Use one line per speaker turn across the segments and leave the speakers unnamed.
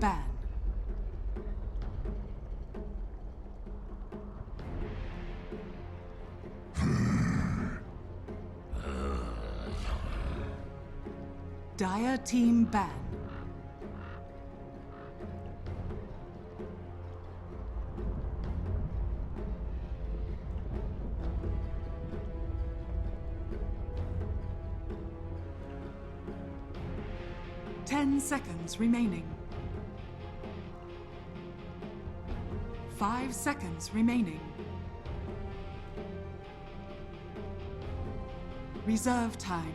ban. Dire team ban. Ten seconds remaining. 5 seconds remaining. Reserve time.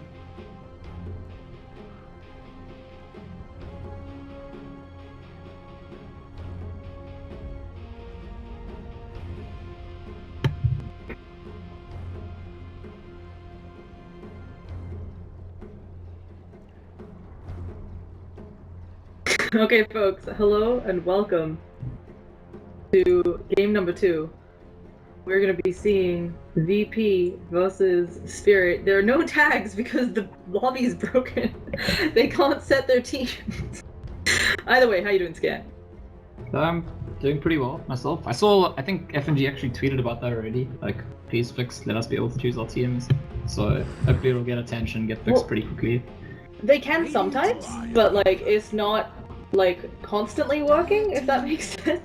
Okay, folks, hello and welcome to game number 2. We're going to be seeing VP versus Spirit. There are no tags because the lobby is broken. They can't set their teams. Either way, how you doing, Scan?
I'm doing pretty well myself. I think FNG actually tweeted about that already. Like, please fix, let us be able to choose our teams. So hopefully it'll get attention, get fixed pretty quickly.
They can sometimes, but like it's not like constantly working, if that makes sense.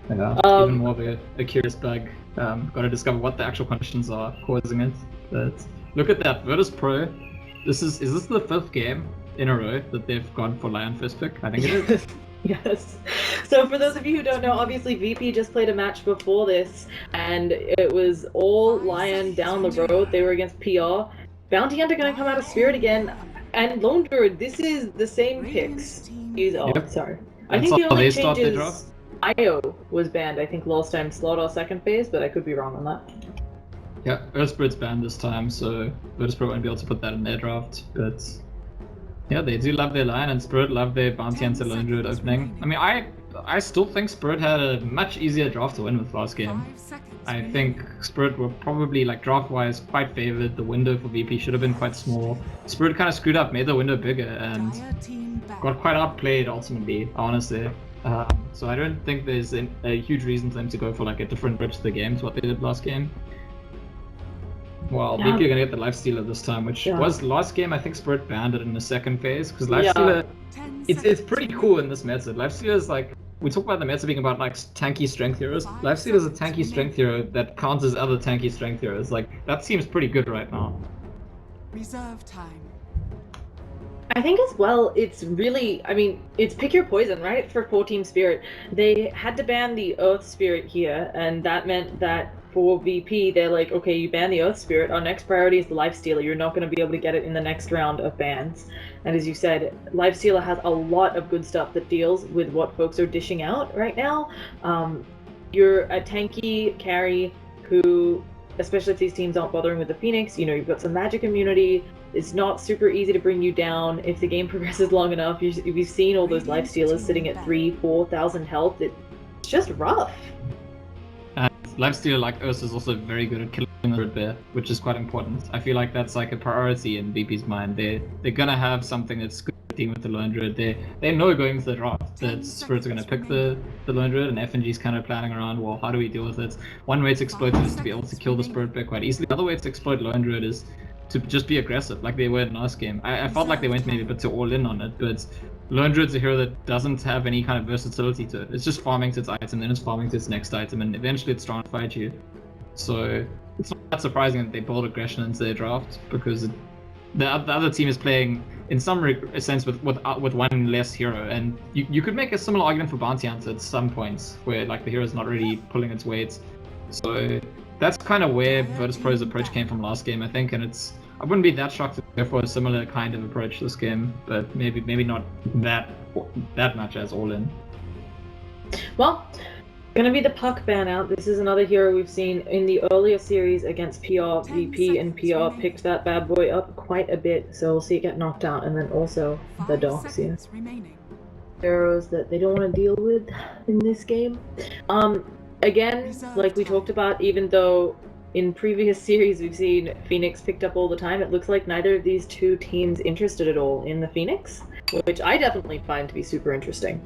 Yeah, even more of a curious bug. Got to discover what the actual conditions are causing it. But look at that, Virtus.Pro. Is this the 5th game in a row that they've gone for Lion first pick? I think it is.
Yes. So for those of you who don't know, obviously VP just played a match before this, and it was all Lion down the road. They were against PR. Bounty Hunter gonna come out of Spirit again, and Lone Druid. This is the same picks. Sorry. I think the only change is IO was banned. I think last time slot or second phase, but I could be wrong on that.
Yeah, Earthspirit's banned this time, so Virtus.Pro won't be able to put that in their draft. But yeah, they do love their Lion, and Spirit love their Bounty Hunter Lone Druid opening. I mean, I still think Spirit had a much easier draft to win with last game. I think Spirit were probably, like, draft-wise, quite favored. The window for VP should have been quite small. Spirit kind of screwed up, made the window bigger, and got quite outplayed ultimately, honestly. So I don't think there's a huge reason for them to go for like a different approach to the game to what they did last game. Well, VP are gonna get the Lifestealer this time, which was last game. I think Spirit banned it in the second phase because Lifestealer, it's pretty cool in this meta. Lifestealer is like, we talk about the meta being about like tanky strength heroes. Lifestealer is a tanky strength hero that counters other tanky strength heroes. Like, that seems pretty good right now.
Reserve time.
I think as well, it's really, I mean, it's pick your poison, right? For 4-team Spirit. They had to ban the Earth Spirit here, and that meant that for VP, they're like, okay, you ban the Earth Spirit, our next priority is the Lifestealer. You're not going to be able to get it in the next round of bans. And as you said, Lifestealer has a lot of good stuff that deals with what folks are dishing out right now. You're a tanky carry who, especially if these teams aren't bothering with the Phoenix, you know, you've got some magic immunity. It's not super easy to bring you down. If the game progresses long enough, we've seen all those Lifestealers sitting at 3,000-4,000 health. It's just rough.
Lifestealer like Ursa is also very good at killing the Red Bear, which is quite important. I feel like that's like a priority in VP's mind. They're gonna have something that's good team with the Lone Druid. They know going into the draft that Spirits are gonna pick the Lone Druid, and FNG's kind of planning around, well, how do we deal with it? One way to exploit it is to be able to kill the Spirit Bear quite easily. Another way to exploit Lone Druid is to just be aggressive, like they were in last game. I felt like they went maybe a bit too all in on it, but Lone Druid's a hero that doesn't have any kind of versatility to it. It's just farming to its item, then it's farming to its next item, and eventually it's trying to fight you. So it's not that surprising that they pulled aggression into their draft, because the other team is playing in some sense with one less hero, and you could make a similar argument for Bounty Hunter at some points, where like the hero is not really pulling its weight. So that's kind of where Virtus.Pro's approach came from last game, I think, and I wouldn't be that shocked to go for a similar kind of approach this game, but maybe not that much as all in.
Well, gonna be the Puck ban out. This is another hero we've seen in the earlier series against PR, VP, and PR picked that bad boy up quite a bit, so we'll see it get knocked out, and then also the Doxia. Heroes that they don't want to deal with in this game. Again, like we talked about, even though in previous series we've seen Phoenix picked up all the time, it looks like neither of these two teams interested at all in the Phoenix, which I definitely find to be super interesting.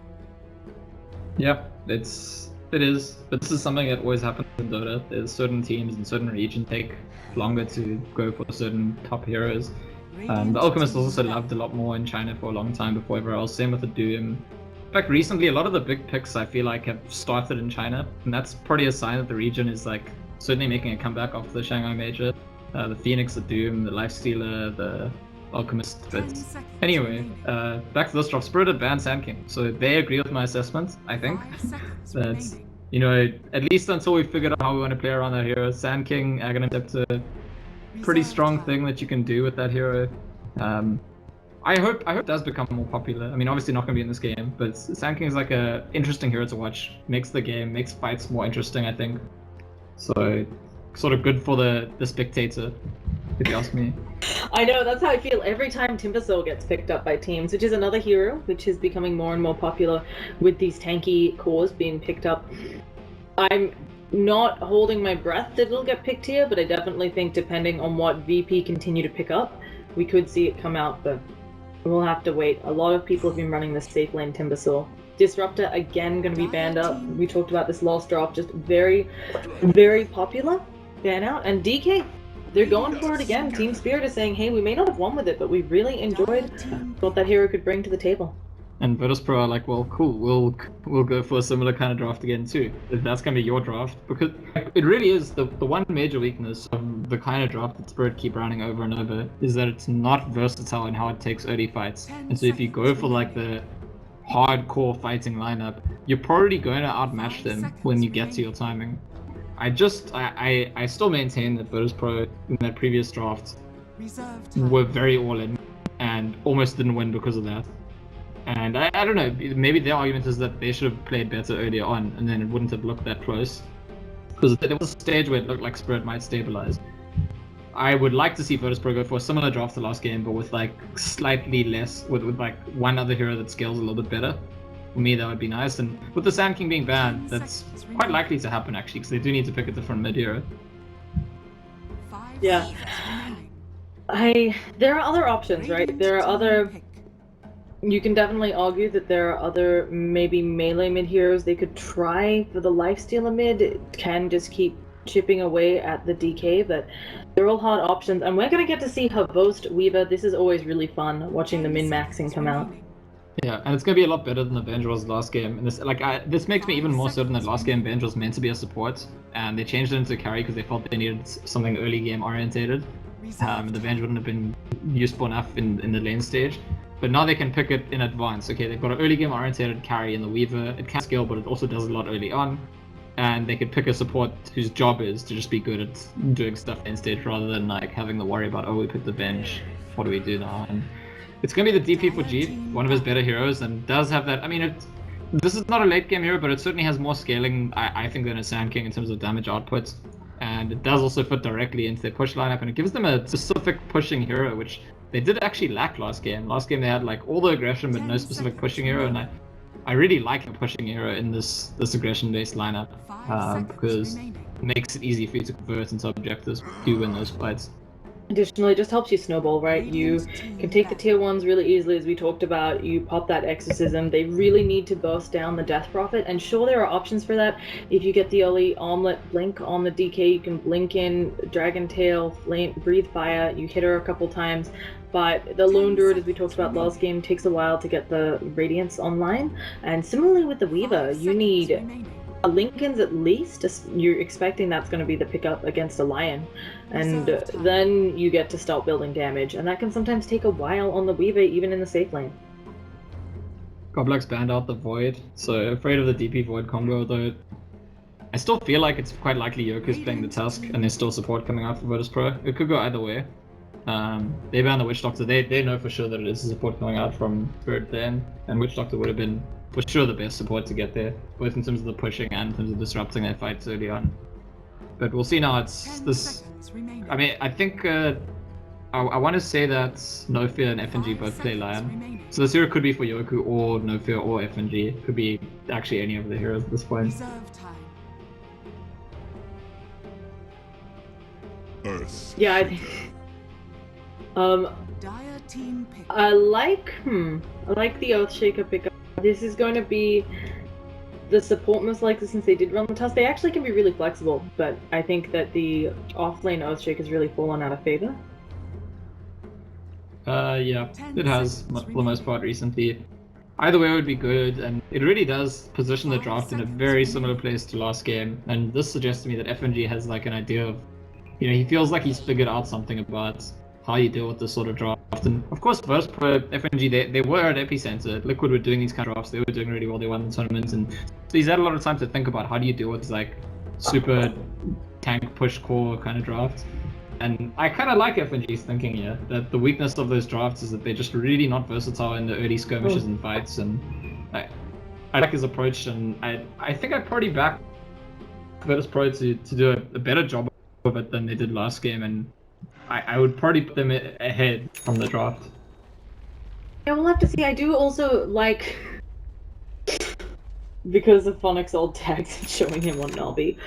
Yeah, it is, but this is something that always happens in Dota. There's certain teams and certain regions take longer to go for certain top heroes. The Alchemist was also loved a lot more in China for a long time before everywhere else. Same with the Doom. In fact, recently a lot of the big picks I feel like have started in China, and that's probably a sign that the region is like certainly making a comeback after the Shanghai Major. The Phoenix, the Doom, the Lifestealer, the Alchemist. But anyway, back to this drop. Spirit had banned Sand King, so they agree with my assessment, I think. That, you know, at least until we figured out how we want to play around that hero, Sand King, Aghanim Scepter, pretty strong thing that you can do with that hero. I hope it does become more popular. I mean, obviously not going to be in this game, but Sand King is like a interesting hero to watch. Makes the game, makes fights more interesting, I think. So, sort of good for the spectator, if you ask me.
I know, that's how I feel every time Timbersaw gets picked up by teams, which is another hero which is becoming more and more popular with these tanky cores being picked up. I'm not holding my breath that it'll get picked here, but I definitely think depending on what VP continue to pick up, we could see it come out, but we'll have to wait. A lot of people have been running this safe lane Timbersaw. Disruptor again going to be banned up. We talked about this last drop, just very, very popular ban out. And DK, they're going for it again. Team Spirit is saying, hey, we may not have won with it, but we really enjoyed what that hero could bring to the table.
And Virtus.Pro are like, well, cool, we'll go for a similar kind of draft again too. If that's gonna be your draft, because it really is the one major weakness of the kind of draft that Spirit keep running over and over is that it's not versatile in how it takes early fights. And so if you go for like the hardcore fighting lineup, you're probably going to outmatch them when you get to your timing. I still maintain that Virtus.Pro in their previous draft were very all in and almost didn't win because of that. And I don't know, maybe their argument is that they should have played better earlier on and then it wouldn't have looked that close. Because there was a stage where it looked like Spirit might stabilize. I would like to see Virtus.Pro go for a similar draft to last game, but with like slightly less, with like one other hero that scales a little bit better. For me, that would be nice. And with the Sand King being banned, that's quite likely to happen actually, because they do need to pick a different mid hero.
Yeah. There are other options, right? There are other... You can definitely argue that there are other maybe melee mid heroes they could try for the Lifestealer mid. It can just keep chipping away at the DK, but they're all hard options. And we're going to get to see Havost Weaver. This is always really fun, watching the min-maxing come out.
Yeah, and it's going to be a lot better than the Benj was last game. And this makes me even more certain that last game Benj was meant to be a support, and they changed it into carry because they felt they needed something early game orientated. The Benj wouldn't have been useful enough in the lane stage. But now they can pick it in advance. Okay, they've got an early game orientated carry in the Weaver. It can scale, but it also does a lot early on. And they could pick a support whose job is to just be good at doing stuff in stage rather than like having to worry about, oh, we picked the bench, what do we do now? And it's going to be the DP for G, one of his better heroes, and does have that. I mean, this is not a late game hero, but it certainly has more scaling, I think, than a Sand King in terms of damage output. And it does also fit directly into their push lineup, and it gives them a specific pushing hero, which they did actually lack last game. Last game they had like all the aggression but no specific pushing hero, and I really like the pushing hero in this aggression-based lineup because it makes it easy for you to convert into objectives to win those fights.
Additionally, it just helps you snowball, right? You can take the tier 1s really easily, as we talked about. You pop that Exorcism. They really need to burst down the Death Prophet, and sure, there are options for that. If you get the early Armlet Blink on the DK, you can blink in Dragon Tail, Flame, Breathe Fire, you hit her a couple times. But the Lone Druid, as we talked about last game, takes a while to get the Radiance online. And similarly with the Weaver, you need a Linken's at least. You're expecting that's going to be the pickup against a Lion. And then you get to start building damage. And that can sometimes take a while on the Weaver, even in the safe lane.
Goblex banned out the Void, so afraid of the DP Void combo, though. I still feel like it's quite likely Yoko's playing the Tusk, and there's still support coming out for Virtus.Pro. It could go either way. They banned the Witch Doctor. They know for sure that it is a support coming out from Spirit then, and Witch Doctor would have been for sure the best support to get there, both in terms of the pushing and in terms of disrupting their fights early on. But we'll see now. It's this. I mean, I think I want to say that No Fear and FNG both play Lion, so this hero could be for Yoku or No Fear or FNG. Could be actually any of the heroes at this point.
Yeah, I think. I like the Earthshaker pickup. This is going to be the support most likely, since they did run the tusk, they actually can be really flexible, but I think that the offlane Earthshake has really fallen out of favor.
Yeah, it has for the most part recently. Either way would be good, and it really does position the draft in a very similar place to last game. And this suggests to me that FNG has like an idea of, he feels like he's figured out something about how you deal with this sort of draft. And of course, Virtus.Pro, FNG, they were at epicenter. Liquid were doing these kind of drafts. They were doing really well. They won the tournaments, and so he's had a lot of time to think about how do you deal with like super tank push core kind of drafts. And I kind of like FNG's thinking here, that the weakness of those drafts is that they're just really not versatile in the early skirmishes and fights, and I like his approach, and I think I'd probably back Virtus.Pro to do a better job of it than they did last game, and I would probably put them ahead from the draft.
Yeah, we'll have to see. I do also like, because of Phonic's old tags showing him on Nobby.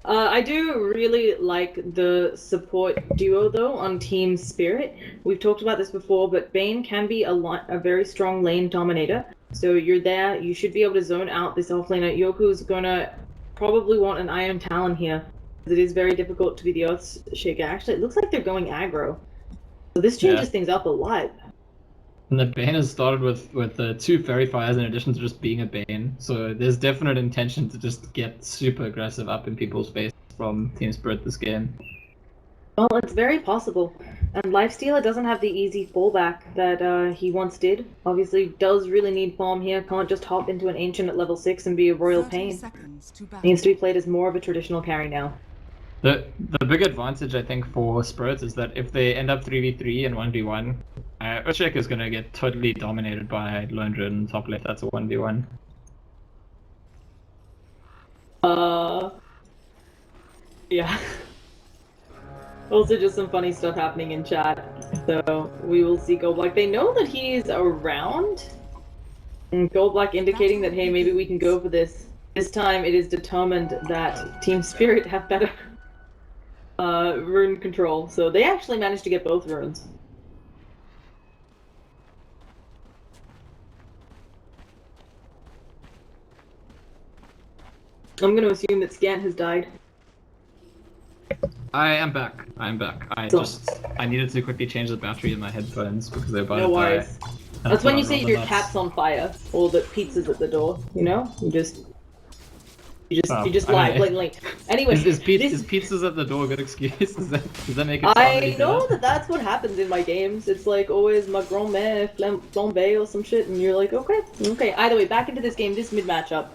I do really like the support duo though on Team Spirit. We've talked about this before, but Bane can be a very strong lane dominator. So you're there, you should be able to zone out this offlaner. Yoku's gonna probably want an Iron Talon here, because it is very difficult to be the Earthshaker. Actually, it looks like they're going aggro. So this changes things up a lot.
And the Bane has started with 2 Fairy Fires in addition to just being a Bane. So there's definite intention to just get super aggressive up in people's face from Team Spirit this game.
Well, it's very possible. And Lifestealer doesn't have the easy fallback that he once did. Obviously, does really need farm here. Can't just hop into an Ancient at level 6 and be a royal pain. Needs to be played as more of a traditional carry now.
The big advantage, I think, for Spirit is that if they end up 3v3 and 1v1, Earthshaker is going to get totally dominated by Lone Druid in top left. That's a 1v1.
Yeah. Also, just some funny stuff happening in chat. So, we will see Goldblack. They know that he's around. And Goldblack indicating that, hey, maybe we can go for this. This time, it is determined that Team Spirit have better rune control. So, they actually managed to get both runes. I'm going to assume that Scant has died.
I am back. I needed to quickly change the battery in my headphones because they're about
No
to
worries.
die.
That's when you say your cat's on fire, or that pizza's at the door, you know? You just lie blatantly. Anyway,
is pizza's at the door a good excuse? Does that make it sound
I know that that's what happens in my games. It's like always ma grand-mère flambée or some shit, and you're like, okay. Either way, back into this game, this mid-matchup.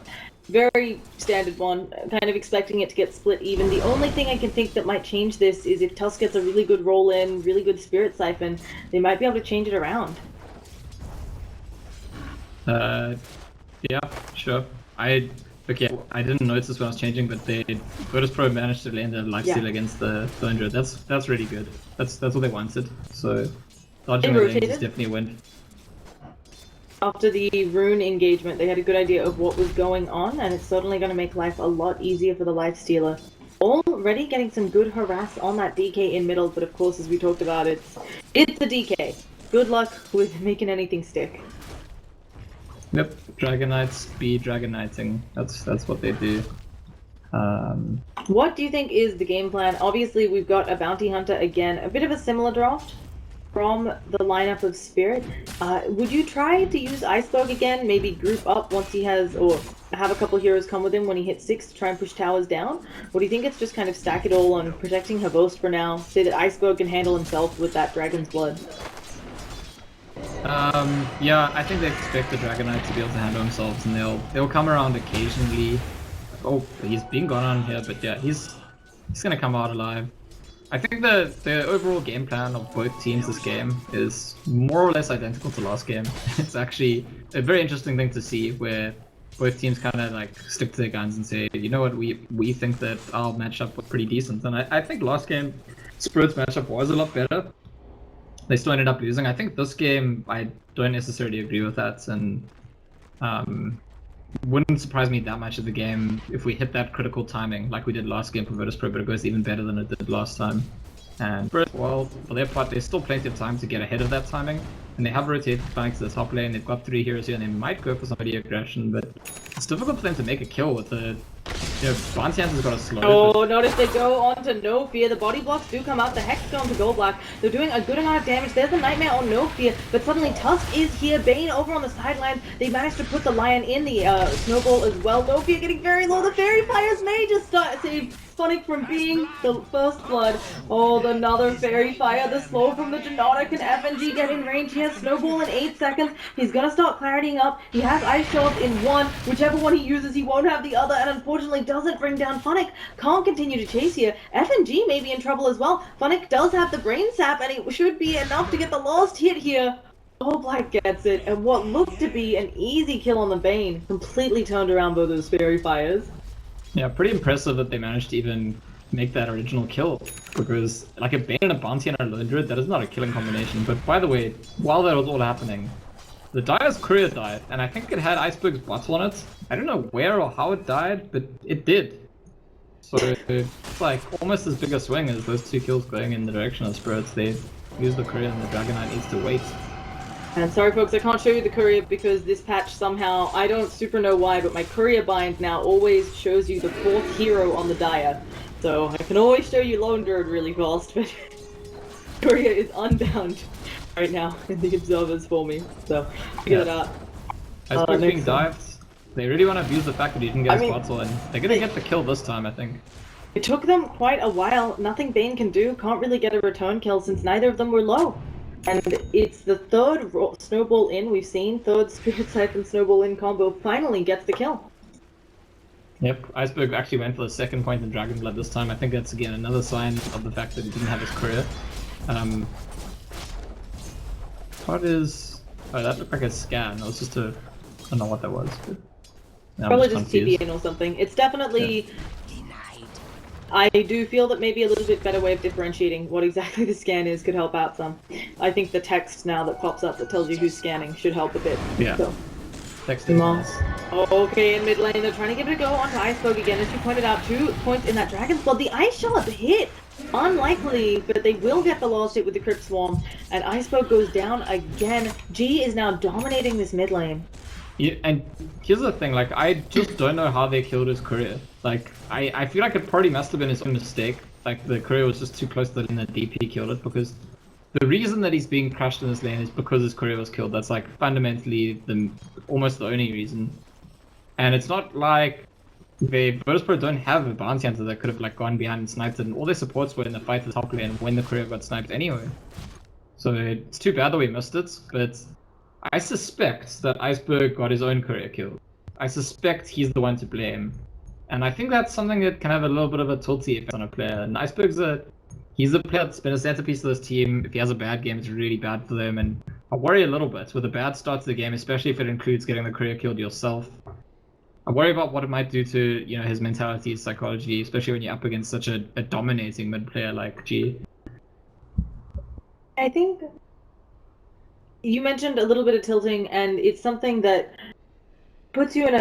Very standard one, kind of expecting it to get split even. The only thing I can think that might change this is if Tusk gets a really good roll in, really good Spirit Siphon, they might be able to change it around.
Yeah, sure. I didn't notice this when I was changing, but Virtus.Pro managed to land a lifesteal against the Lone Druid. That's really good. That's what they wanted. So dodging the lanes is definitely a win.
After the rune engagement, they had a good idea of what was going on, and it's certainly going to make life a lot easier for the Lifestealer. Already getting some good harass on that DK in middle, but of course, as we talked about, it's a DK. Good luck with making anything stick.
Yep, Dragon Knights speed Dragon Knighting. That's what they do.
What do you think is the game plan? Obviously, we've got a Bounty Hunter again, a bit of a similar draft from the lineup of Spirit. Would you try to use Iceberg again? Maybe group up once he has, or have a couple heroes come with him when he hits 6 to try and push towers down? Or do you think it's just kind of stack it all on protecting Havost for now? Say that Iceberg can handle himself with that Dragon's Blood.
Yeah, I think they expect the Dragon Knight to be able to handle themselves, and they'll come around occasionally. Oh, he's being gone on here, but yeah, he's gonna come out alive. I think the overall game plan of both teams this game is more or less identical to last game. It's actually a very interesting thing to see, where both teams kind of like stick to their guns and say, you know what, we think that our matchup was pretty decent, and I think last game Spirit's matchup was a lot better. They still ended up losing. I think this game I don't necessarily agree with that, and wouldn't surprise me that much of the game if we hit that critical timing like we did last game for Virtus.Pro, but it goes even better than it did last time. And Spirit, well, for their part, there's still plenty of time to get ahead of that timing. And they have rotated flank to the top lane, they've got 3 heroes here, and they might go for some immediate aggression, but it's difficult for them to make a kill with the... You know, Bounty Hunter's got a slow.
Oh, notice they go on to No Fear. The body blocks do come out. The Hex going to Gold Black. They're doing a good amount of damage. There's a Nightmare on No Fear, but suddenly Tusk is here. Bane over on the sideline. They managed to put the Lion in the Snowball as well. No Fear getting very low. The Fairy Fires may just save Sonic from being the first blood. Oh, another Fairy Fire. The slow from the Genetic and FNG get in range. He has Snowball in 8 seconds. He's gonna start claritying up. He has Ice Shards in 1. Whichever one he uses, he won't have the other, and unfortunately doesn't bring down Funnick. Can't continue to chase here. FNG may be in trouble as well. Funnick does have the Brain Sap, and it should be enough to get the last hit here. Oh, Black gets it, and what looked to be an easy kill on the Bane completely turned around both those Fairy Fires.
Yeah, pretty impressive that they managed to even make that original kill, because like a Bane and a Bounty and a Lone Druid, that is not a killing combination. But by the way, while that was all happening, the Dire's courier died, and I think it had Iceberg's bottle on it. I don't know where or how it died, but it did. So it's like almost as big a swing as those 2 kills going in the direction of Spirits. They use the courier and the Dragon Knight needs to wait.
And sorry folks, I can't show you the courier because this patch somehow, I don't super know why, but my courier bind now always shows you the 4th hero on the Dire. So I can always show you Lone Druid really fast, but courier is unbound right now in the observers for me. So figure it out.
Iceberg's being dived. They really want to abuse the fact that he didn't get his bottle, and they're gonna get the kill this time, I think.
It took them quite a while. Nothing Bane can do. Can't really get a return kill since neither of them were low. And it's the 3rd Snowball in we've seen. 3rd Spirit Siphon Snowball in combo finally gets the kill.
Yep, Iceberg actually went for the 2nd point in Dragon Blood this time. I think that's again another sign of the fact that he didn't have his courier. What is... Oh, that looked like a scan. That was just a... I don't know what that was. But...
Probably just TB in or something. It's definitely... Yeah. I do feel that maybe a little bit better way of differentiating what exactly the scan is could help out some. I think the text now that pops up that tells you who's scanning should help a bit.
Yeah. So.
Text is nice. Okay, in mid lane, they're trying to give it a go onto Iceberg again. As you pointed out, 2 points in that Dragon's Blood. The Ice Shard hit! Unlikely, but they will get the last hit with the Crypt Swarm. And Iceberg goes down again. G is now dominating this mid lane.
Yeah, and here's the thing, like, I just don't know how they killed his courier. Like, I feel like it probably must have been his own mistake. Like, the courier was just too close to the lane that DP killed it, because the reason that he's being crushed in this lane is because his courier was killed. That's, like, fundamentally almost the only reason. And it's not like Virtus.Pro don't have a Bounty Hunter that could have, like, gone behind and sniped it, and all their supports were in the fight at the top lane when the courier got sniped anyway. So it's too bad that we missed it, but I suspect that Iceberg got his own courier killed. I suspect he's the one to blame. And I think that's something that can have a little bit of a tilty effect on a player. And Iceberg's he's a player that's been a centerpiece of this team. If he has a bad game, it's really bad for them. And I worry a little bit with a bad start to the game, especially if it includes getting the courier killed yourself. I worry about what it might do to, you know, his mentality, his psychology, especially when you're up against such a dominating mid player like G.
I think you mentioned a little bit of tilting, and it's something that puts you in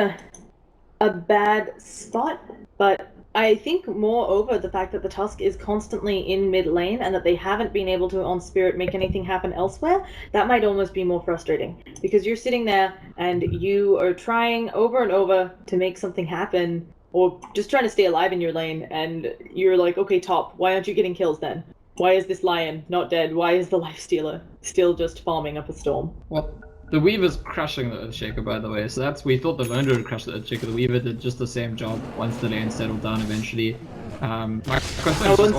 a bad spot, but I think moreover the fact that the Tusk is constantly in mid lane and that they haven't been able to on Spirit make anything happen elsewhere, that might almost be more frustrating, because you're sitting there and you are trying over and over to make something happen, or just trying to stay alive in your lane, and you're like, okay, top, why aren't you getting kills then? Why is this Lion not dead? Why is the Lifestealer still just farming up a storm?
Well, the Weaver's crushing the Earthshaker, by the way. So we thought the Lone Druid would crush the Earthshaker. The Weaver did just the same job once the lane settled down eventually.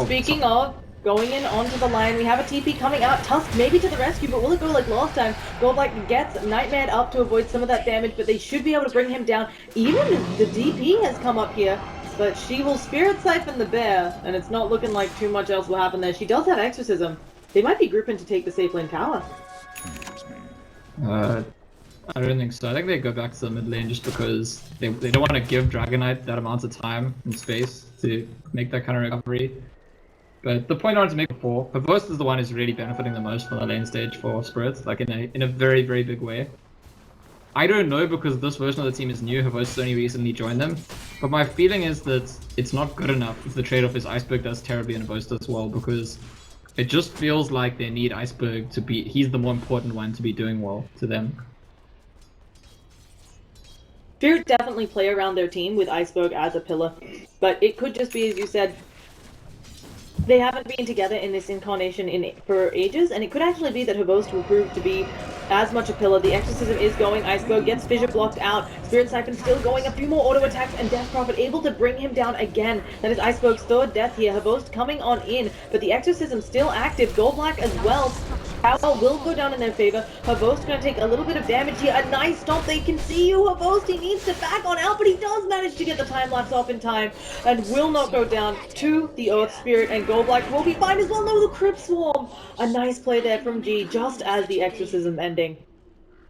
Speaking of going in onto the line, we have a TP coming out. Tusk maybe to the rescue, but will it go like last time? Goldlight gets Nightmare up to avoid some of that damage, but they should be able to bring him down. Even the DP has come up here. But she will Spirit Siphon the bear, and it's not looking like too much else will happen there. She does have Exorcism. They might be grouping to take the safe lane tower.
I don't think so. I think they go back to the mid lane just because they don't want to give Dragon Knight that amount of time and space to make that kind of recovery. But the point I wanted to make before, Perverse is the one who's really benefiting the most from the lane stage for Spirit, like in a very, very big way. I don't know because this version of the team is new, Perverse only recently joined them, but my feeling is that it's not good enough if the trade-off is Iceberg does terribly and Perverse does well, because It just feels like they need Iceberg to be. He's the more important one to be doing well to them.
Spirit definitely play around their team with Iceberg as a pillar, but it could just be, as you said, they haven't been together in this incarnation for ages, and it could actually be that Havost will prove to be as much a pillar. The Exorcism is going, Iceberg gets Fissure blocked out, Spirit Siphon still going, a few more auto attacks, and Death Prophet able to bring him down again. That is Iceberg's third death here. Havost coming on in, but the Exorcism still active. Gold Black as well. Power will go down in their favor. Havost gonna take a little bit of damage here. A nice stomp. They can see you, Havost. He needs to back on out, but he does manage to get the time lapse off in time and will not go down to the Earth Spirit, and Gold Black will be fine as well. No, the Crypt Swarm. A nice play there from G, just as the Exorcism ending.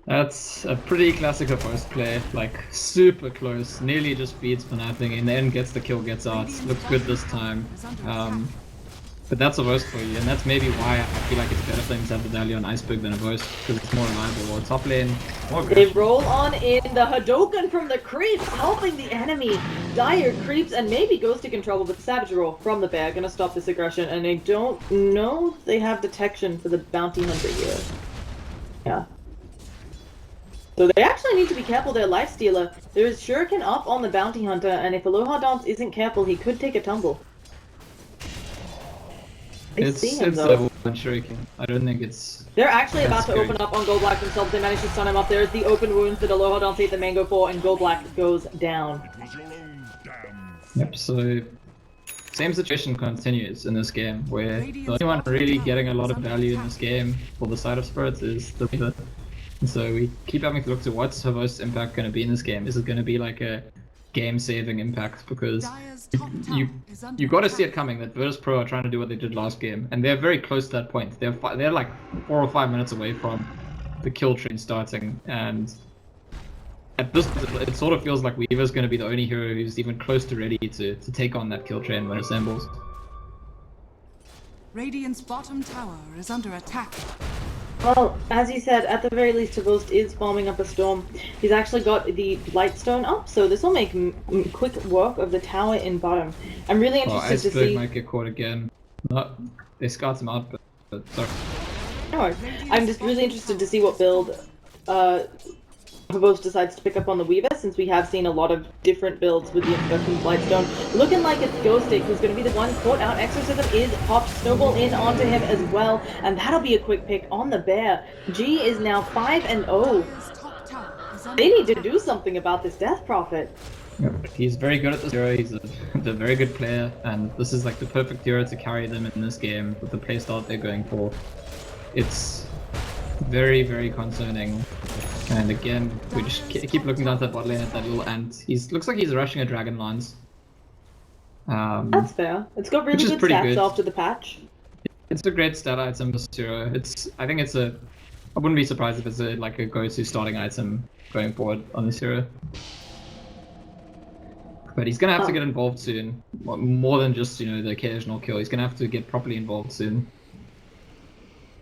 That's a pretty classic Havost play, like super close, nearly just beats for nothing, in the end gets the kill, gets out, looks good this time. But that's Havost for you, and that's maybe why I feel like it's better for them to have the value on Iceberg than Havost, because it's more reliable. Or top lane, more
They
aggression.
roll on in the Hadoken from the creeps, helping the enemy. Dire creeps, and maybe Ghostic in trouble, but the Savage Roll from the bear gonna stop this aggression, and I don't know if they have detection for the Bounty Hunter here. Yeah. So they actually need to be careful their Lifestealer. There is Shuriken up on the Bounty Hunter, and if Aloha Dance isn't careful, he could take a tumble.
It's level 1 Shuriken. I don't think it's...
They're actually about
That's
to
great.
open up on Gold Black themselves. They managed to stun him up. There's the open wounds that Aloha Dance ate the mango for, and Gold Black goes down.
Yep, so... Same situation continues in this game, where the only one really getting a lot of value in this game for the side of Spirits is the Weaver. And so we keep having to look to what's Havost's impact going to be in this game. Like a game-saving impact? Because you got to see it coming that Virtus.Pro are trying to do what they did last game, and they're very close to that point. They're like 4 or 5 minutes away from the kill train starting, and at this point, it sort of feels like Weaver's going to be the only hero who's even close to ready to take on that kill train when it assembles.
Radiant's bottom tower is under attack.
Well, as you said, at the very least, Havost is farming up a storm. He's actually got the Lightstone up, so this will make quick work of the tower in bottom. I'm really interested to
Iceberg
see...
might get caught again. No, they scout him out, but sorry.
No, I'm just really interested to see what build Havost decides to pick up on the Weaver, since we have seen a lot of different builds with the introduction of Lightstone. Looking like it's Ghostic who's going to be the one caught out. Exorcism is popped, Snowball in onto him as well, and that'll be a quick pick on the bear. G is now 5-0.
Dire's top tower is under
They need to do something about this Death Prophet.
Yep. He's very good at this hero, he's a very good player, and this is like the perfect hero to carry them in this game with the playstyle they're going for. It's very, very concerning. And again, we just keep looking down that bot lane at that little ant. Looks like he's rushing a Dragon Lance.
That's fair. It's got really
Which is
good
pretty
stats
good.
after the patch.
It's a great stat item for hero. I think I wouldn't be surprised if it's like a go-to starting item going forward on this hero. But he's gonna have to get involved soon. More than just, the occasional kill. He's gonna have to get properly involved soon.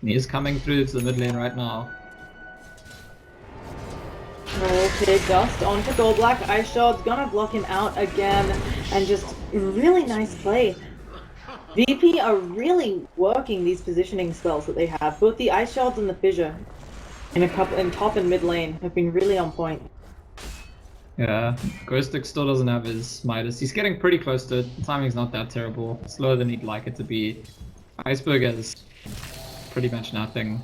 And he is coming through to the mid lane right now.
Okay, Dust onto Gold Black. Ice Shard's gonna block him out again, and just really nice play. VP are really working these positioning spells that they have. Both the Ice Shards and the Fissure in top and mid lane have been really on point.
Yeah, Ghostic still doesn't have his Midas. He's getting pretty close to it. The timing's not that terrible. Slower than he'd like it to be. Iceberg has pretty much nothing.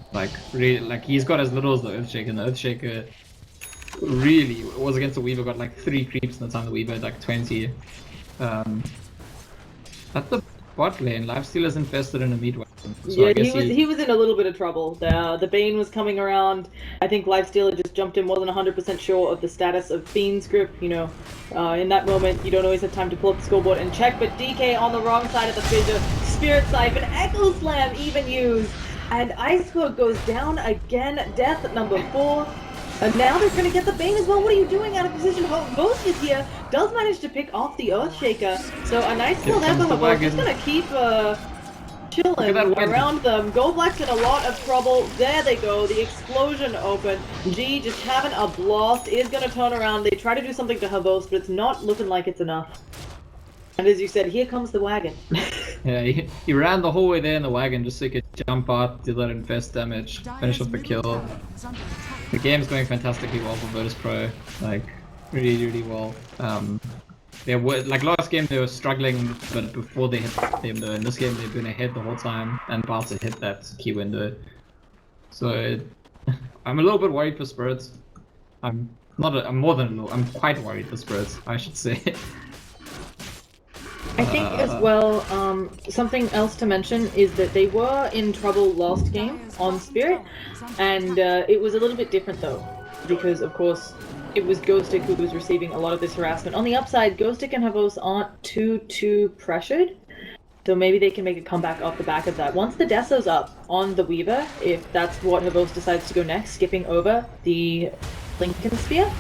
He's got as little as the Earthshaker, and the Earthshaker really was against the Weaver, got like 3 creeps in the time the Weaver had like 20. At the bot lane, Lifestealer's infested in a meat weapon. So
Yeah,
I guess
he was in a little bit of trouble. The Bane was coming around. I think Lifestealer just jumped in, wasn't 100% sure of the status of Fiend's grip. In that moment, you don't always have time to pull up the scoreboard and check, but DK on the wrong side of the Fissure. Spirit Siphon, Echo Slam even used, and Iceberg goes down again. Death number 4. And now they're going to get the Bane as well. What are you doing out of position? Ghost is here. Does manage to pick off the Earthshaker. So a nice kill there for Havost. Just going to keep chilling around them. Gold Black's in a lot of trouble. There they go. The explosion open. G just having a blast. Is going to turn around. They try to do something to Havost, but it's not looking like it's enough. And as you said, here comes the wagon.
Yeah, he ran the whole way there in the wagon just so he could jump out, do that infest damage, finish
Dire's
off the
middle
kill.
tower is under attack.
The game's going fantastically well for Virtus.Pro, like really well. They were like last game they were struggling, but before they hit the window. In this game they've been ahead the whole time and about to hit that key window. So I'm a little bit worried for Spirits. I'm more than a little. I'm quite worried for Spirits, I should say.
I think as well, something else to mention is that they were in trouble last game on Spirit, and it was a little bit different though, because of course it was Ghostic who was receiving a lot of this harassment. On the upside, Ghostic and Havos aren't too pressured, so maybe they can make a comeback off the back of that. Once the Deso's up on the Weaver, if that's what Havos decides to go next, skipping over the Lincoln Spear.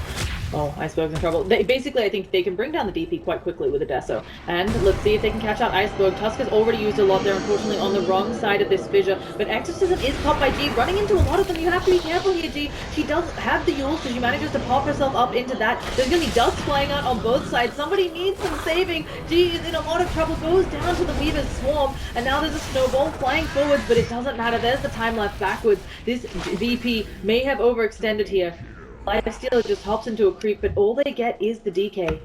Oh, Iceberg's in trouble. Basically, I think they can bring down the DP quite quickly with a Deso. And let's see if they can catch out Iceberg. Tusk has already used a lot there, unfortunately, on the wrong side of this fissure. But Exorcism is popped by G, running into a lot of them. You have to be careful here, G. She does have the Yules, so she manages to pop herself up into that. There's going to be dust flying out on both sides. Somebody needs some saving. G is in a lot of trouble, goes down to the Weaver's swarm. And now there's a snowball flying forwards, but it doesn't matter. There's the time lapse backwards. This VP may have overextended here. Lifesteal just hops into a creep, but all they get is the DK.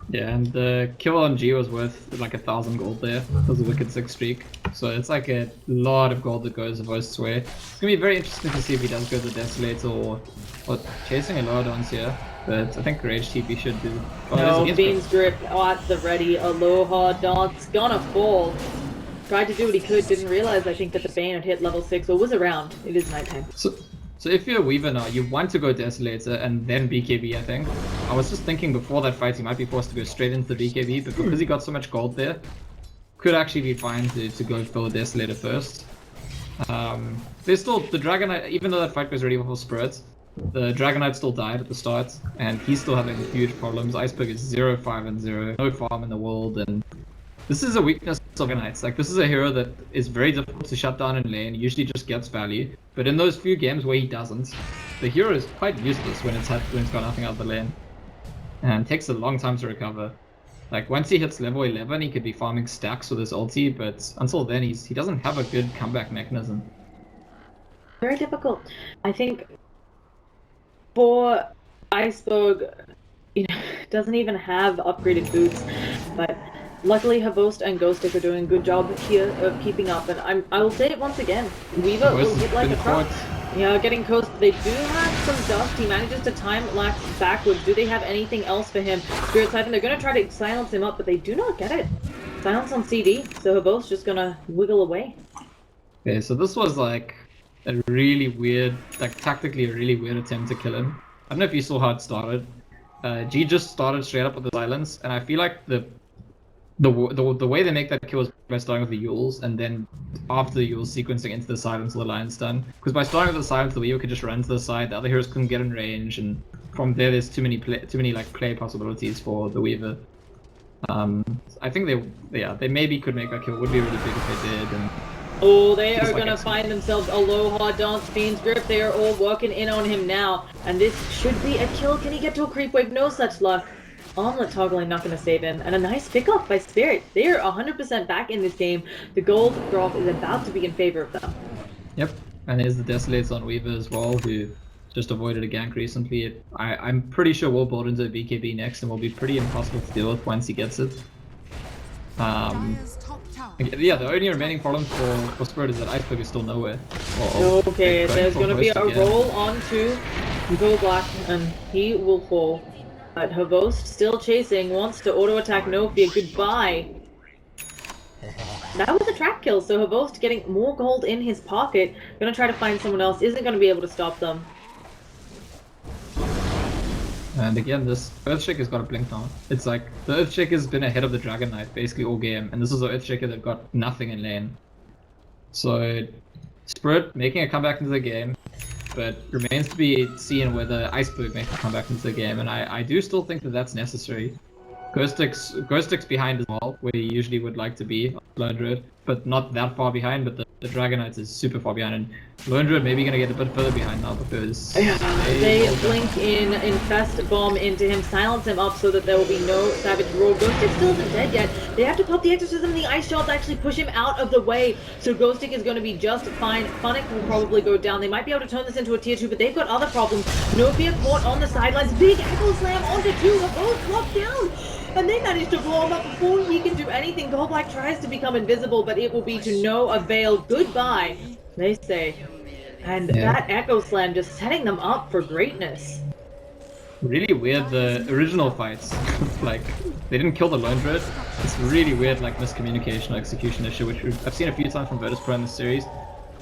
Yeah, and the kill on G was worth like 1,000 gold there because of the Wicked 6 streak. So it's like a lot of gold that goes Vost's way. It's gonna be very interesting to see if he does go the Desolator or chasing a Lordons here. But I think Rage TP should do. Oh,
no, Beam's Grip at the ready. Aloha Dance gonna fall. Tried to do what he could, didn't realize I think that the Bane had hit level 6 or was around. It is nighttime.
So if you're a Weaver now, you want to go Desolator and then BKB, I think. I was just thinking before that fight he might be forced to go straight into the BKB, but because he got so much gold there, could actually be fine to go for Desolator first. There's still the Dragon Knight, even though that fight was ready for Spirits, the Dragon Knight still died at the start, and he's still having huge problems. Iceberg is 0-5 and 0, no farm in the world, and this is a weakness of Knights. Like, this is a hero that is very difficult to shut down in lane, usually just gets value. But in those few games where he doesn't, the hero is quite useless when it's got nothing out of the lane. And it takes a long time to recover. Like, once he hits level 11, he could be farming stacks with his ulti, but until then, he doesn't have a good comeback mechanism.
Very difficult. I think for Iceberg, doesn't even have upgraded boots, but luckily Havost and Ghostic are doing a good job here of keeping up, and I will say it once again, Weaver will hit like a truck. Yeah, getting coast. They do have some dust. He manages to time lapse backwards. Do they have anything else for him? Spirit Siphon, they're going to try to silence him up, but they do not get it. Silence on CD, so Havost's just going to wiggle away.
Okay, so this was like a really weird, like tactically a really weird attempt to kill him. I don't know if you saw how it started. G just started straight up with the silence, and I feel like the way they make that kill is by starting with the Yules, and then after the Yules sequencing into the silence of the Lion's Stun. Because by starting with the silence, the Weaver could just run to the side, the other heroes couldn't get in range, and from there there's too many play possibilities for the Weaver. I think they maybe could make that kill. It would be really big if they did. And
oh, they are going to find themselves Aloha Dance Fiend's Grip. They are all working in on him now, and this should be a kill. Can he get to a creep wave? No such luck. Omelet toggling not going to save him, and a nice pickoff by Spirit. They are 100% back in this game. The gold drop is about to be in favor of them.
Yep, and there's the Desolates on Weaver as well, who just avoided a gank recently. I'm pretty sure we'll build into a BKB next, and will be pretty impossible to deal with once he gets it. Yeah, the only remaining problem for Spirit is that Iceberg is still nowhere.
Okay, there's going to be a roll onto Gold Black, and he will fall. But Havost still chasing, wants to auto attack No Fear. Goodbye. That was a trap kill, so Havost getting more gold in his pocket. Gonna try to find someone else, isn't gonna be able to stop them.
And again, this Earthshake has got a blink now. It's like, the Earthshake has been ahead of the Dragon Knight basically all game, and this is an Earthshaker that got nothing in lane. So, Spirit making a comeback into the game, but remains to be seen whether Iceberg makes a comeback into the game, and I do still think that that's necessary. Ghostic's behind as well, where he usually would like to be, but not that far behind, but the the Dragon Knights is super far behind, and Lone Druid maybe gonna get a bit further behind now because
they blink in, infest bomb into him, silence him up so that there will be no Savage Roar. Ghostic still isn't dead yet. They have to pop the Exorcism and the Ice Shot to actually push him out of the way. So Ghostic is going to be just fine. Funnick will probably go down. They might be able to turn this into a tier 2, but they've got other problems. No Fear caught on the sidelines. Big Echo Slam onto 2. Are both locked down. And they managed to blow him up before he can do anything. Goldblack tries to become invisible, but it will be to no avail. Goodbye, they say. And that Echo Slam just setting them up for greatness.
Really weird, the original fights. Like, they didn't kill the Lone Druid. It's really weird, like, miscommunication or execution issue, which I've seen a few times from Virtus.Pro in the series.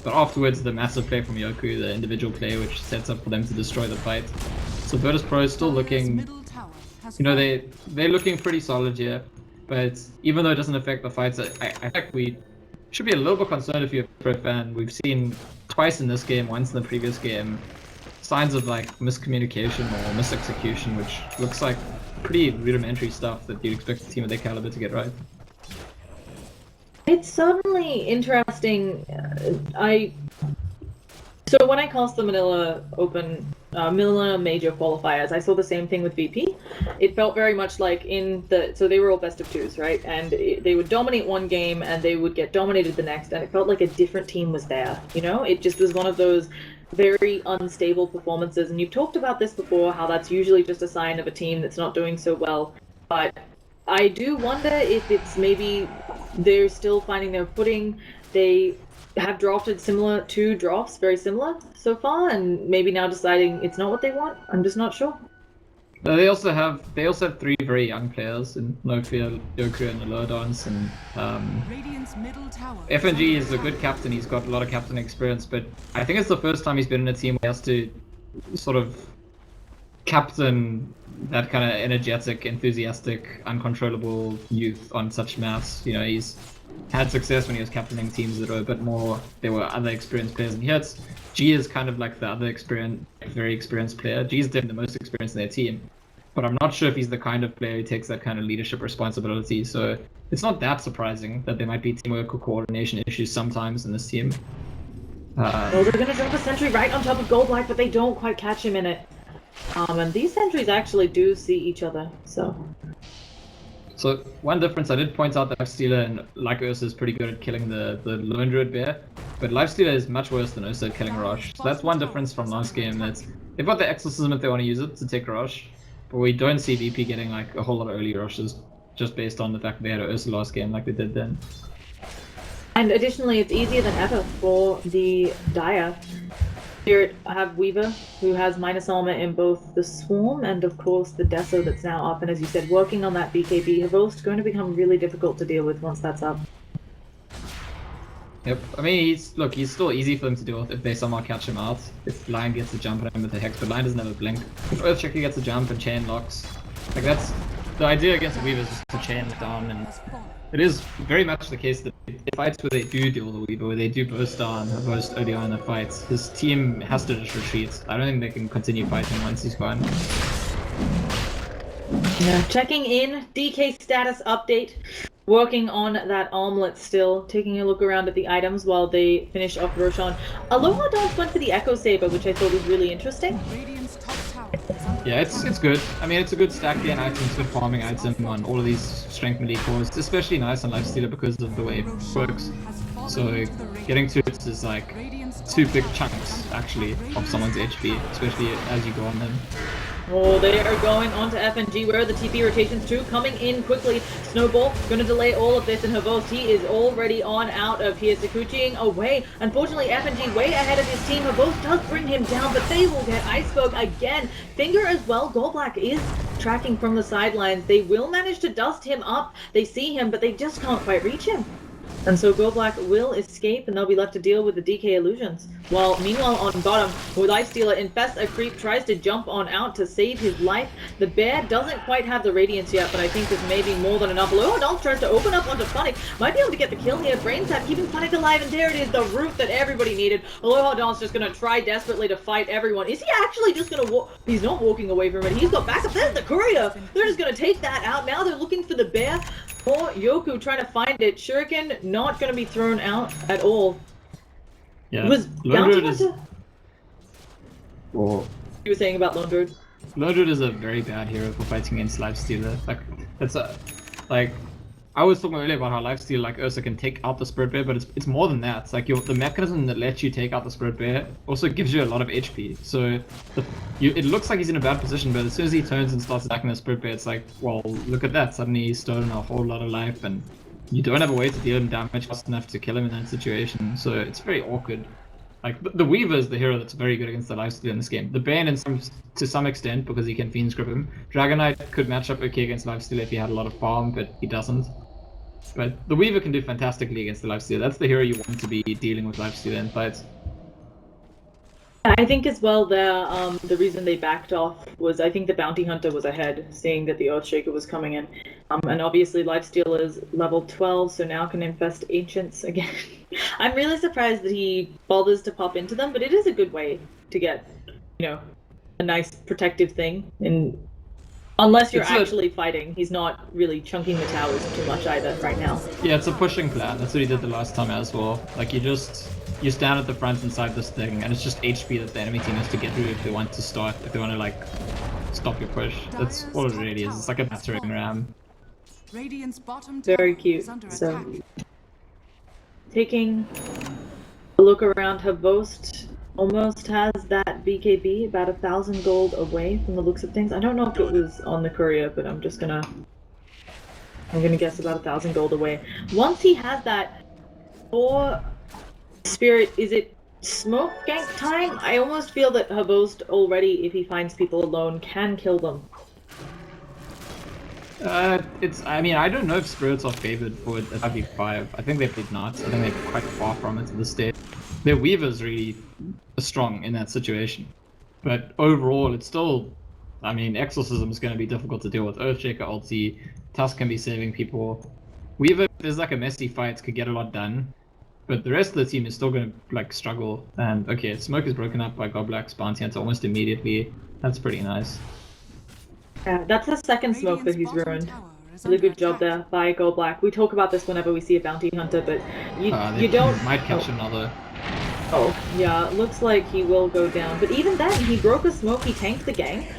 But afterwards, the massive play from Yoku, the individual play, which sets up for them to destroy the fight. So Virtus.Pro is still looking, you know, they're looking pretty solid here. But even though it doesn't affect the fights, I think we should be a little bit concerned if you're a pro fan. We've seen twice in this game, once in the previous game, signs of like miscommunication or misexecution, which looks like pretty rudimentary stuff that you'd expect a team of their caliber to get right.
It's certainly interesting. So when I cast the Manila Manila Major qualifiers, I saw the same thing with VP. It felt very much like so they were all best of 2s, right? And they would dominate one game and they would get dominated the next, and it felt like a different team was there, you know? It just was one of those very unstable performances, and you've talked about this before, how that's usually just a sign of a team that's not doing so well. But I do wonder if it's maybe they're still finding their footing. They have drafted similar 2 drafts, very similar so far, and maybe now deciding it's not what they want. I'm just not sure.
No, they also have 3 very young players in No Fear, Yoku, and Lodons, and FNG is a good captain. He's got a lot of captain experience, but I think it's the first time he's been in a team where he has to sort of captain that kind of energetic, enthusiastic, uncontrollable youth on such mass. You know, he's had success when he was captaining teams that were a bit more, there were other experienced players, and here G is kind of like the other very experienced player. G is definitely the most experienced in their team, but I'm not sure if he's the kind of player who takes that kind of leadership responsibility, so it's not that surprising that there might be teamwork or coordination issues sometimes in this team.
Well, they're gonna drop a sentry right on top of Goldblack, but they don't quite catch him in it. And these sentries actually do see each other, so...
So one difference, I did point out that Lifestealer and like Ursa is pretty good at killing the Lone Druid bear, but Lifestealer is much worse than Ursa at killing Rosh. So that's one difference from last game. They've got the Exorcism if they want to use it to take Rosh, but we don't see VP getting like a whole lot of early Roshes just based on the fact that they had an Ursa last game like they did then.
And additionally, it's easier than ever for the Dire. Here I have Weaver, who has minus armor in both the Swarm and of course the Deso that's now up, and as you said, working on that BKB. Havost going to become really difficult to deal with once that's up.
Yep, I mean, he's still easy for them to deal with if they somehow catch him out. If Lion gets a jump at him with the Hex, but Lion doesn't have a blink. If Earthshaker gets a jump and chain locks, like that's the idea against Weaver, is just to chain it down, and it is very much the case that in fights where they do deal with Weaver, where they do burst down, burst early on in the fights, his team has to just retreat. I don't think they can continue fighting once he's gone.
Yeah, checking in, DK status update. Working on that armlet still, taking a look around at the items while they finish off Roshan. Aloha Dance went for the Echo Saber, which I thought was really interesting.
Yeah, it's good. I mean, it's a good stack gain item, it's a good farming item on all of these strength melee cores. It's especially nice on Lifestealer because of the way it works. So getting to it is like 2 big chunks, actually, of someone's HP, especially as you go on them.
Oh, they are going on to FNG. Where are the TP rotations too? Coming in quickly. Snowball going to delay all of this, and Havost, he is already on out of here. Sakuchiing away. Unfortunately, FNG way ahead of his team. Havost does bring him down, but they will get Iceberg again. Finger as well. Goldblack is tracking from the sidelines. They will manage to dust him up. They see him, but they just can't quite reach him. And so Goldblack will escape, and they'll be left to deal with the DK illusions. While meanwhile on bottom, Lifestealer infests a creep, tries to jump on out to save his life. The bear doesn't quite have the radiance yet, but I think this may be more than enough. Aloha Dance tries to open up onto Funnick. Might be able to get the kill here. Brain Tap keeping Funnick alive, and there it is, the root that everybody needed. Aloha Dance just gonna try desperately to fight everyone. Is he actually just gonna walk? He's not walking away from it. He's got backup. There's the courier. They're just gonna take that out. Now they're looking for the bear. Or Yoku trying to find it. Shuriken not going to be thrown out at all.
Yeah,
Was
Lone
Bounty
Druid is.
Hunter?
Oh.
You were saying about Lone Druid?
Lone Druid is a very bad hero for fighting against Lifestealer. Like, that's a. Like, I was talking earlier about how Lifestealer like Ursa can take out the Spirit Bear, but it's more than that. It's like the mechanism that lets you take out the Spirit Bear also gives you a lot of HP. So it looks like he's in a bad position, but as soon as he turns and starts attacking the Spirit Bear, it's like, well, look at that. Suddenly he's stolen a whole lot of life, and you don't have a way to deal him damage fast enough to kill him in that situation. So it's very awkward. Like, the Weaver is the hero that's very good against the Lifestealer in this game. The Bane to some extent, because he can Fiend's Grip him. Dragon Knight could match up okay against Lifestealer if he had a lot of farm, but he doesn't. But the Weaver can do fantastically against the Lifestealer. That's the hero you want to be dealing with Lifestealer in fights.
I think as well the reason they backed off was I think the Bounty Hunter was ahead, seeing that the Earthshaker was coming in. And obviously Lifesteal is level 12, so now can infest Ancients again. I'm really surprised that he bothers to pop into them, but it is a good way to get, a nice protective thing. And unless you're actually fighting, he's not really chunking the towers too much either right now.
Yeah, it's a pushing plan. That's what he did the last time as well. Like, you stand at the front inside this thing, and it's just HP that the enemy team has to get through if they want to stop your push. That's all it really is. It's like a battering ram.
Radiant's bottom tower
Very cute.
is under
So,
attack.
taking a look around, Havost almost has that BKB, about 1,000 gold away from the looks of things. I don't know if it was on the courier, but I'm gonna guess about 1,000 gold away. Once he has that, for Spirit, is it smoke gank time? I almost feel that Havost already, if he finds people alone, can kill them.
I mean, I don't know if Spirits are favored for a W5. I think they're not. I think they're quite far from it at this stage. Their Weaver's really strong in that situation. But overall, it's still, I mean, Exorcism is going to be difficult to deal with. Earthshaker ulti, Tusk can be saving people. Weaver, if there's like a messy fight, could get a lot done. But the rest of the team is still going to like struggle. And okay, Smoke is broken up by Goblack's Bounty Hunter almost immediately. That's pretty nice.
Yeah, that's the second smoke that he's
Radiant's bottom
ruined.
tower is
Really
under
good job
attack.
there by Go Black. We talk about this whenever we see a Bounty Hunter, but you don't...
Might catch another.
Oh, yeah, looks like he will go down. But even then, he broke a smoke, he tanked the gank.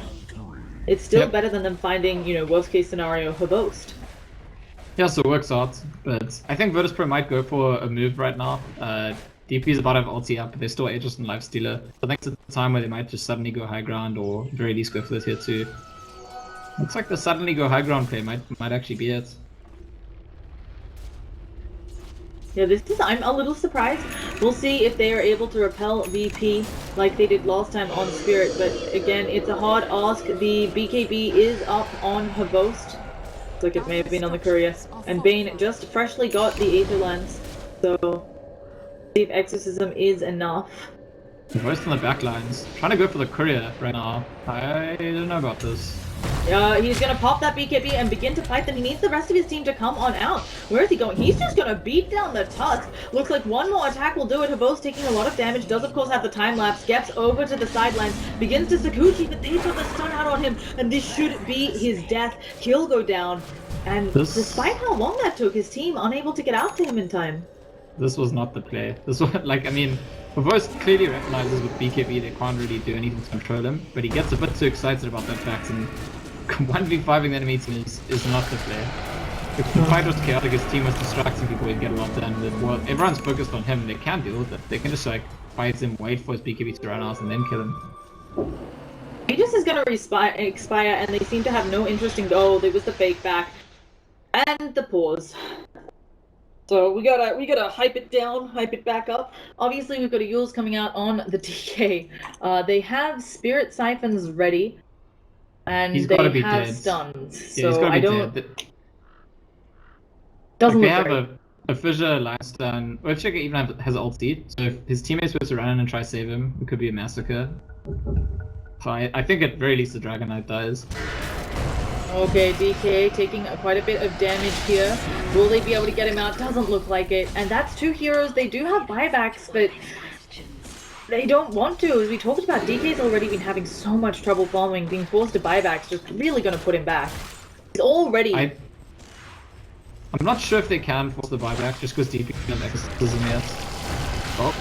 It's still better than them finding, worst case scenario, Havost.
Yeah, so it works out. But I think Virtus.Pro might go for a move right now. DP is about to have ulti up, but they're still Aegis and Lifestealer. So I think it's a time where they might just suddenly go high ground, or at the very least go for this here too. Looks like the suddenly go high ground play might actually be it.
Yeah, I'm a little surprised. We'll see if they are able to repel VP like they did last time on Spirit, but again, it's a hard ask. The BKB is up on Havost. Looks like it may have been on the courier. And Bane just freshly got the Aether Lens, so see if Exorcism is enough.
Havost on the back lines. Trying to go for the courier right now. I don't know about this.
He's gonna pop that BKB and begin to fight them. He needs the rest of his team to come on out. Where is he going? He's just gonna beat down the Tusk. Looks like one more attack will do it. Havost taking a lot of damage. Does of course have the time lapse. Gets over to the sidelines. Begins to Sakuchi, but they took the stun out on him. And this should be his death. He'll go down. And despite how long that took, his team unable to get out to him in time.
This was not the play. This was, like, I mean, Havost clearly recognizes with BKB they can't really do anything to control him, but he gets a bit too excited about that fact, and 1v5ing the enemy team is not the play. If the fight was chaotic, his team was distracting people, he'd get a lot done. But, well, everyone's focused on him, they can't deal with it. They can just like fight him, wait for his BKB to run out, and then kill him.
Aegis is gonna expire, and they seem to have no interest in go. There was the fake back. And the pause. So we gotta hype it down, hype it back up. Obviously, we've got a Yules coming out on the DK. They have Spirit Siphons ready, and
He's
they
gotta be
have
dead.
stuns.
Yeah, he's
So
gotta
I
be
don't.
dead.
Doesn't
They
look
have
great.
a Fissure, Limestone. Earthshaker even has ulti, so if his teammates were to run in and try save him, it could be a massacre. So I think at very least the Dragon Knight dies.
Okay, DK taking quite a bit of damage here. Will they be able to get him out? Doesn't look like it. And that's two heroes. They do have buybacks, but they don't want to. As we talked about, DK's already been having so much trouble farming. Being forced to buybacks just really going to put him back. He's already...
I'm not sure if they can force the buyback just because DP doesn't have Exorcism yet.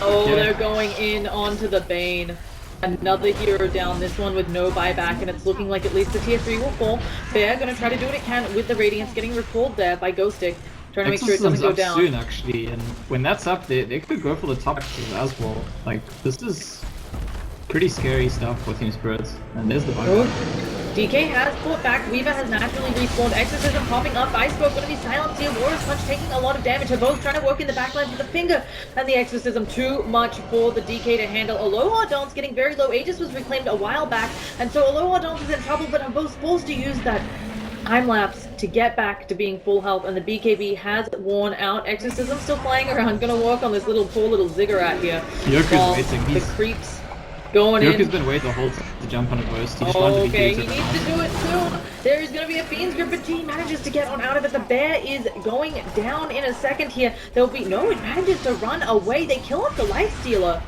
Oh,
okay.
they're going in onto the Bane. Another hero down, this one with no buyback, and it's looking like at least the tier 3 will fall. They're gonna try to do what it can with the Radiance, getting recalled there by Ghostic. Trying to make sure it doesn't go
up
down.
soon, actually, and when that's up, they could go for the top as well. Like, this is pretty scary stuff for Team Spirits. And there's the buyback.
DK has pulled back, Weaver has naturally respawned, Exorcism popping up, Iceberg gonna be silenced here, Warrior's Punch taking a lot of damage, both trying to work in the backline with the finger, and the Exorcism too much for the DK to handle. Aloha Dance getting very low, Aegis was reclaimed a while back, and so Aloha Dance is in trouble, but are both forced to use that time lapse to get back to being full health, and the BKB has worn out. Exorcism still flying around, gonna work on this poor little ziggurat here.
Yoku's waiting,
the creeps going
Yoku's
in.
been waiting the whole time to jump on a burst. He just wanted to be
Okay, he needs to do it soon. There's going to be a Fiend's Grip, but he manages to get on out of it. The bear is going down in a second here. There'll be no, it manages to run away. They kill off the Lifestealer.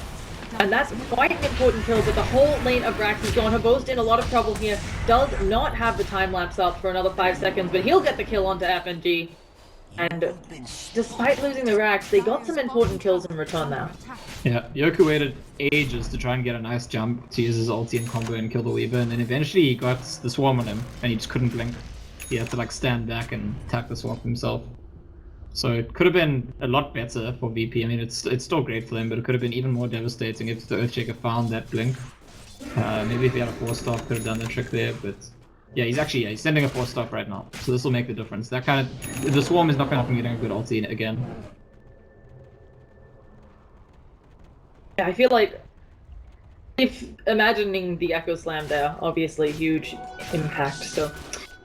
And that's quite an important kill, but the whole lane of Rax is gone. Habost in a lot of trouble here. Does not have the time lapse up for another 5 seconds, but he'll get the kill onto FNG. And despite losing the Rax, they got some important kills in return now.
Yeah, Yoku waited ages to try and get a nice jump to use his ulti and combo and kill the Weaver, and then eventually he got the swarm on him, and he just couldn't blink. He had to like stand back and attack the swarm himself. So it could have been a lot better for VP. I mean, it's still great for them, but it could have been even more devastating if the Earthshaker found that blink. Maybe if he had a 4-star, could have done the trick there, but yeah, he's sending a 4-star right now, so this will make the difference. That kind of the swarm is not going to help him getting a good ulti in it again.
Yeah, I feel like if imagining the Echo Slam there, obviously huge impact. So,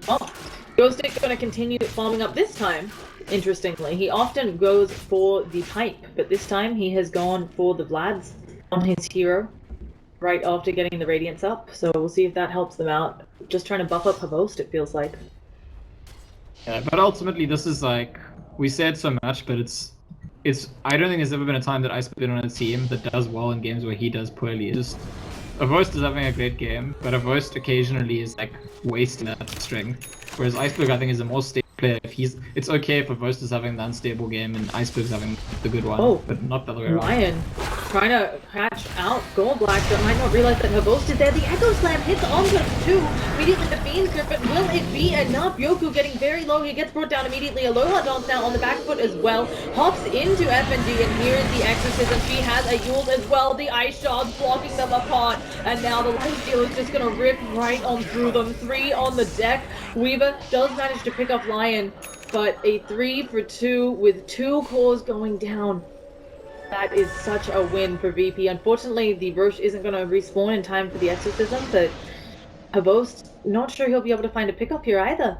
well, Ghostic going to continue farming up this time. Interestingly, he often goes for the pipe, but this time he has gone for the Vlads on his hero right after getting the Radiance up. So we'll see if that helps them out. Just trying to buff up Habost, it feels like.
Yeah, but ultimately this is like, we said so much, but it's I don't think there's ever been a time that Iceberg's been on a team that does well in games where he does poorly. It's just, Avost is having a great game, but Avost occasionally is like wasting that strength. Whereas Iceberg, I think, is a more stable player. It's okay if Avost is having the unstable game and Iceberg's having the good one, but not the other way around.
Lion trying to catch out Gold Black, but might not realize that Habost is there. The Echo Slam hits onto him too. Immediately the Fiend's Grip, but will it be enough? Yoku getting very low. He gets brought down immediately. Aloha Dance now on the back foot as well. Hops into FNG, and here is the Exorcism. She has a Yule as well. The Ice Shards blocking them apart, and now the Lifestealer is just going to rip right on through them. 3 on the deck. Weaver does manage to pick up Lion, but a 3 for 2 with 2 cores going down. That is such a win for VP. Unfortunately, the Roche isn't going to respawn in time for the Exorcism, but Habost, not sure he'll be able to find a pickup here either.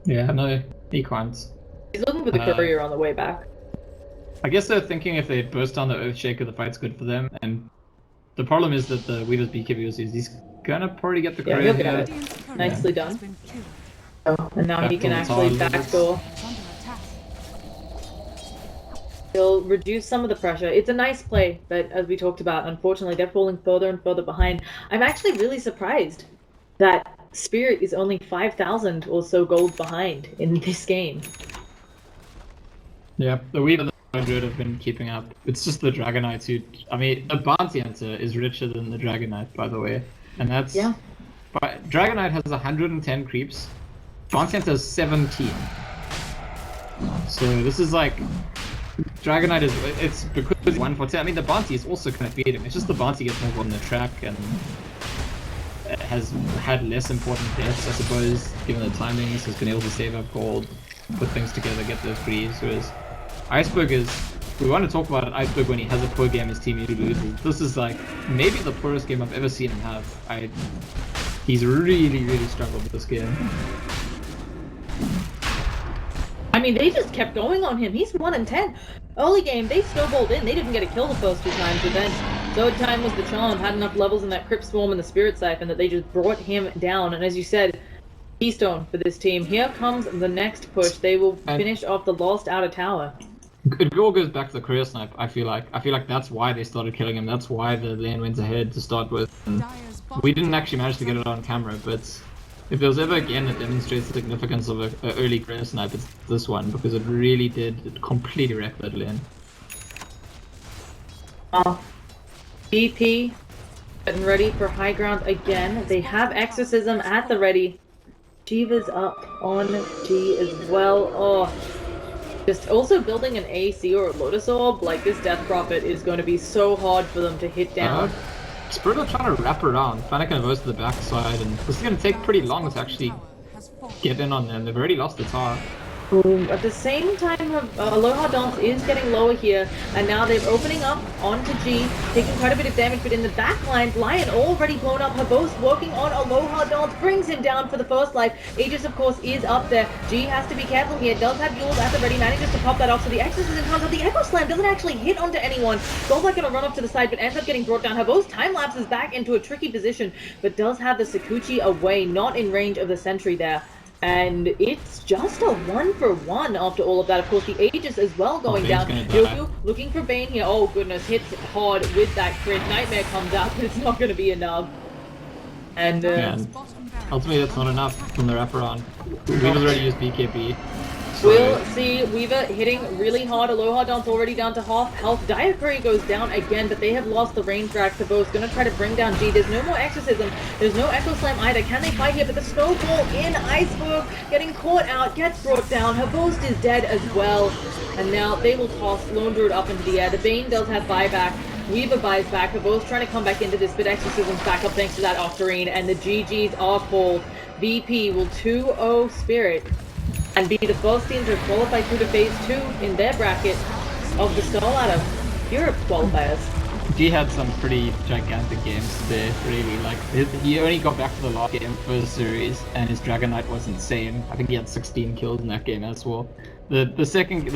Yeah, no, he can't.
He's looking for the courier on the way back.
I guess they're thinking if they burst down the Earthshaker, the fight's good for them, and the problem is that the Weaver's BKB was used. He's gonna probably get the courier.
Yeah, he'll get it. Nicely done. Oh, and now he can actually backdoor. He'll reduce some of the pressure. It's a nice play, but as we talked about, unfortunately, they're falling further and further behind. I'm actually really surprised that Spirit is only 5,000 or so gold behind in this game.
Yeah, the Weaver and the 100 have been keeping up. It's just the Dragon Knight who... I mean, the Bounty Hunter is richer than the Dragon Knight, by the way. And that's... Yeah. But Dragon Knight has 110 creeps. Bounty Hunter has 17. So this is like... Dragon Knight is, it's because it's 1 for 10. I mean, the bounty is also kind of beating. It's just the bounty gets more on the track and has had less important deaths, I suppose, given the timings. Has been able to save up gold, put things together, get those frees. Whereas Iceberg is, we want to talk about it, Iceberg when he has a poor game, his team usually loses. This is like maybe the poorest game I've ever seen him have. He's really struggled with this game.
I mean, they just kept going on him. He's 1 in 10. Early game, they snowballed in. They didn't get a kill the first 2 times, but then third time was the charm. Had enough levels in that Crypt Swarm and the Spirit Siphon that they just brought him down. And as you said, keystone for this team. Here comes the next push. They will finish off the Lost Outer Tower.
It all goes back to the career snipe, I feel like. I feel like that's why they started killing him. That's why the lane went ahead to start with. And we didn't actually manage to get it on camera, but... if there was ever again that demonstrates the significance of an early career snipe, it's this one, because it really did completely wreck that lane.
BP getting ready for high ground again. They have Exorcism at the ready. Shiva's up on G as well. Oh, just also building an AC or a Lotus Orb, like this Death Prophet is going to be so hard for them to hit down.
Spirit are trying to wrap around. Fnatic gonna go to the backside, and this is gonna take pretty long to actually get in on them. They've already lost the tower.
At the same time, Aloha Dance is getting lower here, and now they're opening up onto G, taking quite a bit of damage, but in the back line, Lion already blown up. Her boast working on Aloha Dance, brings him down for the first life. Aegis, of course, is up there. G has to be careful here, does have Yules at the ready, manages to pop that off, so the Exorcism comes out. The Echo Slam doesn't actually hit onto anyone. Golbat gonna run off to the side, but ends up getting brought down. Her boast time lapses back into a tricky position, but does have the Sakuchi away, not in range of the sentry there. And it's just a 1-for-1 after all of that. Of course, the Aegis as well going down. Yoku looking for Bane here. Oh goodness, hits hard with that crit. Nightmare comes out, but it's not going to be enough. And
ultimately, that's not enough from the wraparound. We've already used BKB.
We'll see Weaver hitting really hard. Aloha Dance already down to half health. Dire Curry goes down again, but they have lost the range drag to both. Gonna try to bring down G. There's no more Exorcism. There's no Echo Slam either. Can they fight here? But the Snowball in Iceberg getting caught out, gets brought down. Her boast is dead as well. And now they will toss Lone Druid up into the air. The Bane does have buyback. Weaver buys back. Her both trying to come back into this, but Exorcism's back up thanks to that Octarine. And the GGs are called. VP will 2-0 Spirit and be the first team to qualify through to Phase 2 in their bracket of the StarLadder Europe qualifiers.
G had some pretty gigantic games there, really. Like, he only got back to the last game first series, and his Dragon Knight was insane. I think he had 16 kills in that game as well. The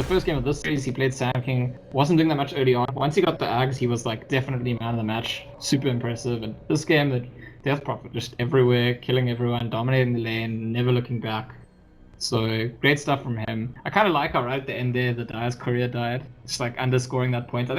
first game of this series, he played Sand King, wasn't doing that much early on. Once he got the Ags, he was like definitely man of the match, super impressive. And this game, the Death Prophet just everywhere, killing everyone, dominating the lane, never looking back. So great stuff from him. I kind of like how right at the end there, the Dire's courier died. Just like underscoring that point. I think